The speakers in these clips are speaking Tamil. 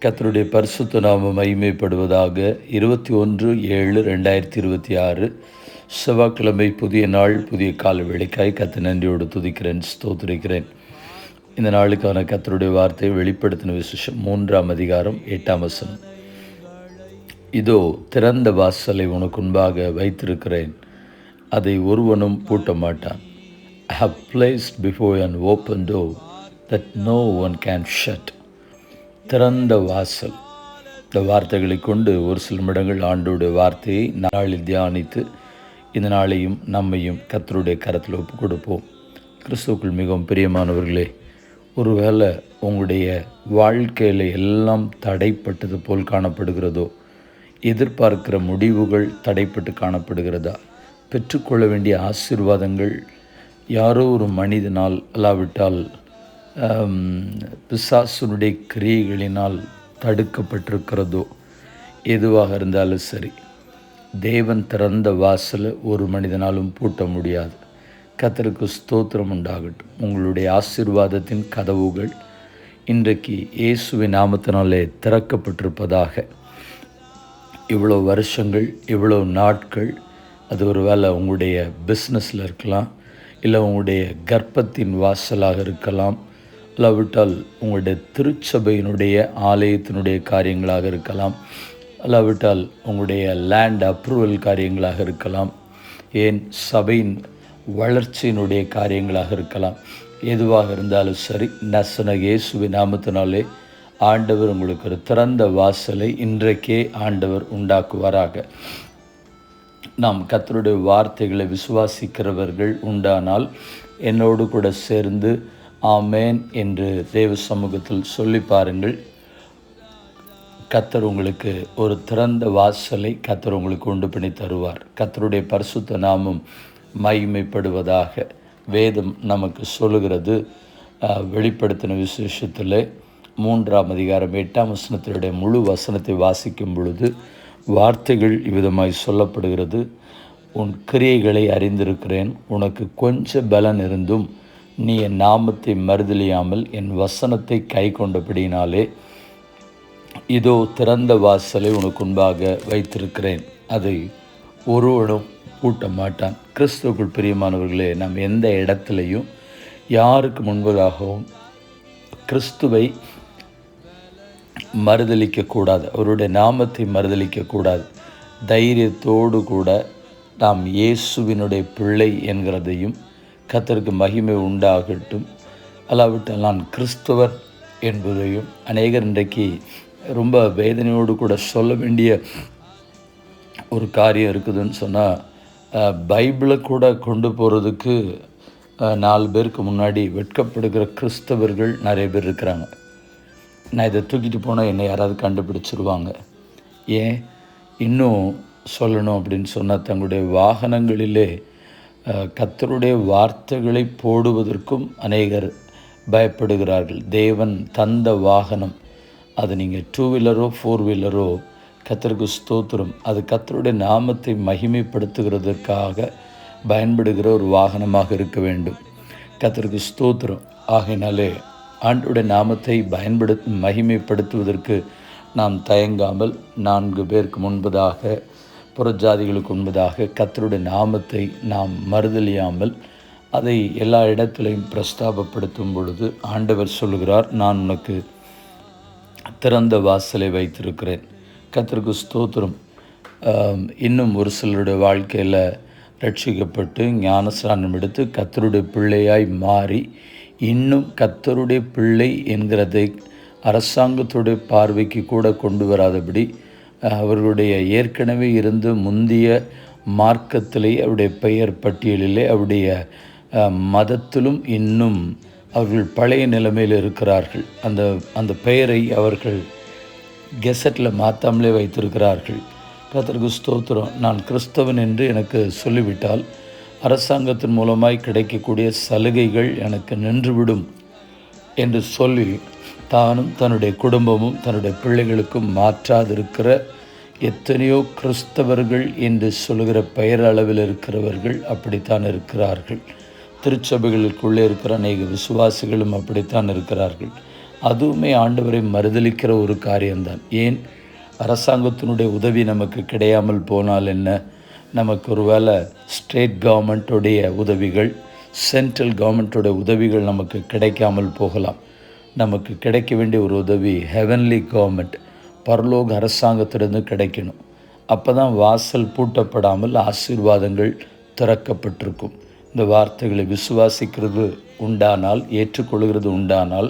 கர்த்தருடைய பரிசுத்த நாமம் மகிமைப்படுவதாக. 21/7/2026 செவ்வாய்க்கிழமை, புதிய நாள், புதிய கால வேளைக்காய் கர்த்தரை நன்றியோடு துதிக்கிறேன், ஸ்தோத்திரிக்கிறேன். இந்த நாளுக்கான கர்த்தருடைய வார்த்தையை வெளிப்படுத்தின விசேஷம் 3ஆம் அதிகாரம் 8ஆம் வசனம். இதோ திறந்த வாசலை உனக்கு முன்பாக வைத்திருக்கிறேன், அதை ஒருவனும் பூட்ட மாட்டான். I have placed before you an open door that no one can shut. திறந்த வாசல். இந்த வார்த்தைகளை கொண்டு ஒரு சில நிமிடங்கள் ஆண்டவருடைய வார்த்தையை நாளில் தியானித்து இந்த நாளையும் நம்மையும் கர்த்தருடைய கரத்தில் ஒப்பு கொடுப்போம். கிறிஸ்துவுக்குள் மிகவும் பிரியமானவர்களே, ஒருவேளை உங்களுடைய வாழ்க்கையில் எல்லாம் தடைப்பட்டது போல் காணப்படுகிறதோ, எதிர்பார்க்கிற முடிவுகள் தடைப்பட்டு காணப்படுகிறதா, பெற்றுக்கொள்ள வேண்டிய ஆசீர்வாதங்கள் யாரோ ஒரு மனிதனால் அல்லாவிட்டால் பிசாசுனுடைய கிரியைகளினால் தடுக்கப்பட்டிருக்கிறதோ, எதுவாக இருந்தாலும் சரி, தேவன் திறந்த வாசலை ஒரு மனிதனாலும் பூட்ட முடியாது. கர்த்தருக்கு ஸ்தோத்திரம் உண்டாகட்டும். உங்களுடைய ஆசீர்வாதத்தின் கதவுகள் இன்றைக்கு இயேசுவின் நாமத்தினாலே திறக்கப்பட்டிருப்பதாக. இவ்வளோ வருஷங்கள், இவ்வளோ நாட்கள், அது ஒரு வேளை உங்களுடைய பிஸ்னஸில் இருக்கலாம், இல்லை உங்களுடைய கர்ப்பத்தின் வாசலாக இருக்கலாம், அல்லாவிட்டால் உங்களுடைய திருச்சபையினுடைய ஆலயத்தினுடைய காரியங்களாக இருக்கலாம், அல்லாவிட்டால் உங்களுடைய லேண்ட் அப்ரூவல் காரியங்களாக இருக்கலாம், ஏன் சபையின் வளர்ச்சியினுடைய காரியங்களாக இருக்கலாம். எதுவாக இருந்தாலும் சரி, நசன இயேசுவின் நாமத்தினாலே ஆண்டவர் உங்களுக்கு ஒரு திறந்த வாசலை இன்றைக்கே ஆண்டவர் உண்டாக்குவாராக. நாம் கர்த்தருடைய வார்த்தைகளை விசுவாசிக்கிறவர்கள் உண்டானால் என்னோடு கூட சேர்ந்து ஆமேன் என்று தேவ சமூகத்தில் சொல்லி பாருங்கள். கர்த்தர் உங்களுக்கு ஒரு திறந்த வாசலை கர்த்தர் உங்களுக்கு உண்டு பண்ணி தருவார். கர்த்தருடைய பரிசுத்த நாமம் மகிமைப்படுவதாக. வேதம் நமக்கு சொல்லுகிறது, வெளிப்படுத்தின விசேஷத்தில் 3ஆம் அதிகாரம் 8ஆம் வசனத்தினுடைய முழு வசனத்தை வாசிக்கும் பொழுது வார்த்தைகள் இவ்விதமாய் சொல்லப்படுகிறது. உன் கிரியைகளை அறிந்திருக்கிறேன், உனக்கு கொஞ்சம் பலன் இருந்தும் நீ என் நாமத்தை மறுதலியாமல் என் வசனத்தை கை கொண்டபடினாலே இதோ திறந்த வாசலை உனக்கு முன்பாக வைத்திருக்கிறேன், அதை ஒருவனும் பூட்ட மாட்டான். கிறிஸ்துவுக்குள் பிரியமானவர்களே, நாம் எந்த இடத்துலையும் யாருக்கு முன்பதாகவும் கிறிஸ்துவை மறுதலிக்கக்கூடாது, அவருடைய நாமத்தை மறுதலிக்கக்கூடாது. தைரியத்தோடு கூட நாம் இயேசுவினுடைய பிள்ளை என்கிறதையும், கர்த்தருக்கு மகிமை உண்டாகட்டும், அல்லாவிட்டால் நான் கிறிஸ்தவர் என்பதையும் அநேகர் இன்றைக்கு ரொம்ப வேதனையோடு கூட சொல்ல வேண்டிய ஒரு காரியம் இருக்குதுன்னு சொன்னால், பைபிளை கூட கொண்டு போகிறதுக்கு 4 பேருக்கு முன்னாடி வெட்கப்படுகிற கிறிஸ்தவர்கள் நிறைய பேர் இருக்கிறாங்க. நான் இதை தூக்கிட்டு போனால் என்னை யாராவது கண்டுபிடிச்சிருவாங்க. ஏன் இன்னும் சொல்லணும் அப்படின்னு சொன்னால், தங்களுடைய வாகனங்களிலே கர்த்தருடைய வார்த்தைகளை போடுவதற்கும் அநேகர் பயப்படுகிறார்கள். தேவன் தந்த வாகனம், அது நீங்கள் 2 வீலரோ 4 வீலரோ, கர்த்தருக்கு ஸ்தோத்திரம், அது கர்த்தருடைய நாமத்தை மகிமைப்படுத்துகிறதற்காக பயன்படுகிற ஒரு வாகனமாக இருக்க வேண்டும். கர்த்தருக்கு ஸ்தோத்திரம். ஆகையினாலே ஆண்டவருடைய நாமத்தை மகிமைப்படுத்துவதற்கு நாம் தயங்காமல் 4 பேருக்கு முன்பதாக, புறஜாதிகளுக்கு முன்பதாக கர்த்தருடைய நாமத்தை நாம் மறுதலியாமல் அதை எல்லா இடத்திலையும் பிரஸ்தாபப்படுத்தும் பொழுது ஆண்டவர் சொல்லுகிறார், நான் உனக்கு திறந்த வாசலை வைத்திருக்கிறேன். கர்த்தருக்கு ஸ்தோத்திரம். இன்னும் ஒரு சிலருடைய வாழ்க்கையில் ரட்சிக்கப்பட்டு ஞானஸ்நானம் எடுத்து கர்த்தருடைய பிள்ளையாய் மாறி இன்னும் கர்த்தருடைய பிள்ளை என்கிறதை அரசாங்கத்துடைய பார்வைக்கு கூட கொண்டு வராதபடி அவர்களுடைய ஏற்கனவே இருந்து முந்திய மார்க்கத்திலே, அவருடைய பெயர் பட்டியலிலே, அவருடைய மதத்திலும் இன்னும் அவர்கள் பழைய நிலைமையில் இருக்கிறார்கள். அந்த பெயரை அவர்கள் கெசட்டில் மாற்றாமலே வைத்திருக்கிறார்கள். கர்த்தருக்கு ஸ்தோத்திரம். நான் கிறிஸ்தவன் என்று எனக்கு சொல்லிவிட்டால் அரசாங்கத்தின் மூலமாய் கிடைக்கக்கூடிய சலுகைகள் எனக்கு நின்றுவிடும் என்று சொல்லி தானும் தன்னுடைய குடும்பமும் தன்னுடைய பிள்ளைகளுக்கும் மாற்றாதிருக்கிற எத்தனையோ கிறிஸ்தவர்கள் என்று சொல்கிற பெயர் அளவில் இருக்கிறவர்கள் அப்படித்தான் இருக்கிறார்கள். திருச்சபைகளுக்குள்ளே இருக்கிற அநேக விசுவாசிகளும் அப்படித்தான் இருக்கிறார்கள். அதுவுமே ஆண்டவரை மறுதலிக்கிற ஒரு காரியம்தான். ஏன் அரசாங்கத்தினுடைய உதவி நமக்கு கிடையாமல் போனால் என்ன, நமக்கு ஒரு வேளை ஸ்டேட் கவர்மெண்ட்டுடைய உதவிகள், சென்ட்ரல் கவர்மெண்ட்டுடைய உதவிகள் நமக்கு கிடைக்காமல் போகலாம். நமக்கு கிடைக்க வேண்டிய ஒரு உதவி ஹெவன்லி கவர்மெண்ட், பரலோக அரசாங்கத்திலிருந்து கிடைக்கணும். அப்போ தான் வாசல் பூட்டப்படாமல் ஆசீர்வாதங்கள் திறக்கப்பட்டிருக்கும். இந்த வார்த்தைகளை விசுவாசிக்கிறது உண்டானால், ஏற்றுக்கொள்கிறது உண்டானால்,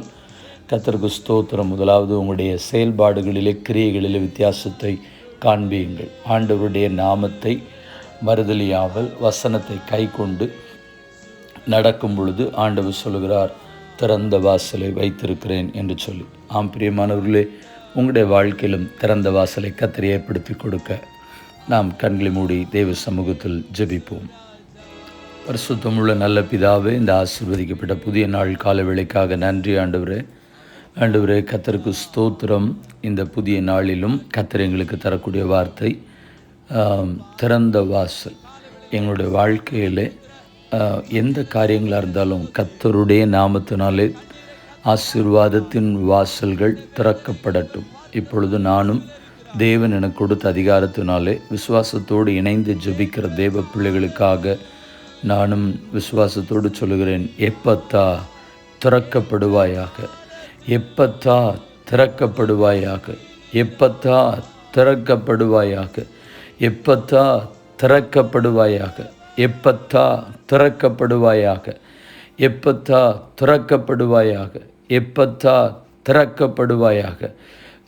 கர்த்தருக்கு ஸ்தோத்திரம். முதலாவது உங்களுடைய செயல்பாடுகளிலே, கிரியைகளிலே வித்தியாசத்தை காண்பியுங்கள். ஆண்டவருடைய நாமத்தை மறுதலியாமல் வசனத்தை கை கொண்டு நடக்கும் பொழுது ஆண்டவர் சொல்கிறார், திறந்த வாசலை வைத்திருக்கிறேன் என்று சொல்லி. ஆம் பிரியமானவர்களே, உங்களுடைய வாழ்க்கையிலும் திறந்த வாசலை கர்த்தர் ஏற்படுத்தி கொடுக்க நாம் கண்களை மூடி தேவ சமூகத்தில் ஜெபிப்போம். பரிசுத்தமுள்ள நல்ல பிதாவே, இந்த ஆசீர்வதிக்கப்பட்ட புதிய நாள் கால வேளைக்காக நன்றி ஆண்டவரே. ஆண்டவரே, கர்த்தருக்கு ஸ்தோத்திரம். இந்த புதிய நாளிலும் கர்த்தர் எங்களுக்கு தரக்கூடிய வார்த்தை திறந்த வாசல். எங்களுடைய வாழ்க்கையில் எந்த காரியங்களாக இருந்தாலும் கர்த்தருடைய நாமத்தினாலே ஆசீர்வாதத்தின் வாசல்கள் திறக்கப்படட்டும். இப்பொழுது நானும் தேவன் எனக்கு கொடுத்த அதிகாரத்தினாலே விசுவாசத்தோடு இணைந்து ஜெபிக்கிற தேவ பிள்ளைகளுக்காக நானும் விசுவாசத்தோடு சொல்லுகிறேன், எப்பத்தா திறக்கப்படுவாயாக, எப்பத்தா திறக்கப்படுவாயாக, எப்பத்தா திறக்கப்படுவாயாக, எப்பத்தா திறக்கப்படுவாயாக, எப்பத்தா திறக்கப்படுவாயாக, எப்பத்தா திறக்கப்படுவாயாக, எப்பத்தா திறக்கப்படுவாயாக.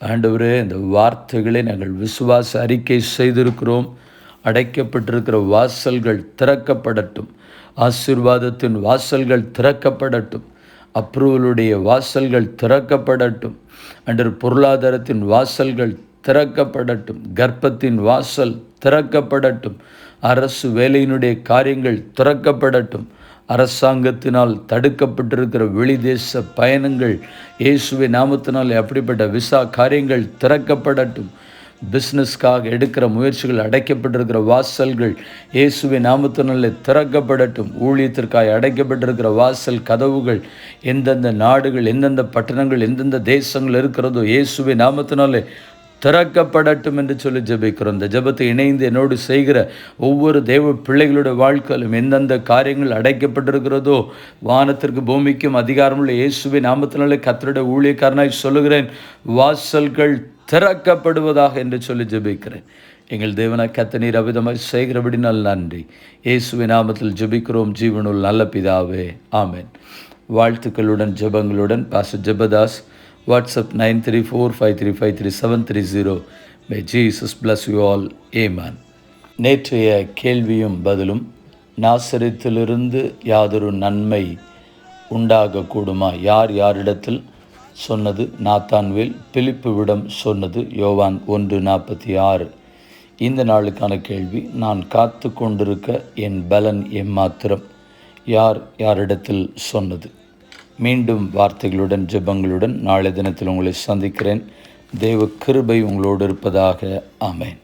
ஆண்டவரே, இந்த வார்த்தைகளை நாங்கள் விசுவாச அறிக்கை செய்திருக்கிறோம். அடைக்கப்பட்டிருக்கிற வாசல்கள் திறக்கப்படட்டும். ஆசீர்வாதத்தின் வாசல்கள் திறக்கப்படட்டும். அப்ரூவலுடைய வாசல்கள் திறக்கப்படட்டும். அன்று பொருளாதாரத்தின் வாசல்கள் திறக்கப்படட்டும். கர்ப்பத்தின் வாசல் திறக்கப்படட்டும். அரசு வேலையினுடைய காரியங்கள் திறக்கப்படட்டும். அரசாங்கத்தினால் தடுக்கப்பட்டிருக்கிற வெளிதேச பயணங்கள் இயேசுவின் நாமத்தினால் அப்படிப்பட்ட விசா காரியங்கள் திறக்கப்படட்டும். பிஸ்னஸ்க்காக எடுக்கிற முயற்சிகள் அடைக்கப்பட்டிருக்கிற வாசல்கள் இயேசுவின் நாமத்தினாலே திறக்கப்படட்டும். ஊழியத்திற்காக அடைக்கப்பட்டிருக்கிற வாசல் கதவுகள் எந்தெந்த நாடுகள், எந்தெந்த பட்டணங்கள், எந்தெந்த தேசங்கள் இருக்கிறதோ இயேசுவின் நாமத்தினாலே திறக்கப்படட்டும் என்று சொல்லி ஜெபிக்கிறோம். இந்த ஜெபத்தை இணைந்து என்னோடு செய்கிற ஒவ்வொரு தேவ பிள்ளைகளுடைய வாழ்க்கையிலும் எந்தெந்த காரியங்கள் அடைக்கப்பட்டிருக்கிறதோ, வானத்திற்கு பூமிக்கும் அதிகாரமுள்ள இயேசுவின் நாமத்தினாலே கர்த்தருடைய ஊழியக்காரனாய் சொல்லுகிறேன், வாசல்கள் திறக்கப்படுவதாக என்று சொல்லி ஜெபிக்கிறேன். எங்கள் தேவனாய் கர்த்தர் நீர் அவிதமாய் செய்கிறபடினால் நன்றி. இயேசுவின் நாமத்தில் ஜெபிக்கிறோம் ஜீவனுள்ள நல்ல பிதாவே, ஆமென். வாழ்த்துக்களுடன் ஜெபங்களுடன் pastor Jebadas. WhatsApp 9345353730. May Jesus bless you all. Amen. நேற்றைய கேள்வியும் பதிலும், நாசரேத்திலிருந்து யாதொரு நன்மை உண்டாகக்கூடுமா? யார் யாரிடத்தில் சொன்னது? நாத்தான்வேல். பிலிப்புவிடம் சொன்னது யோவான் 1:46. இந்த நாளுக்கான கேள்வி, நான் காத்து கொண்டிருக்க என் பலன் எம்மாத்திரம்? யார் யாரிடத்தில் சொன்னது? மீண்டும் வார்த்தைகளுடன் ஜெபங்களுடன் நாளை தினத்தில் உங்களை சந்திக்கிறேன். தேவ கிருபை உங்களோடு இருப்பதாக. ஆமென்.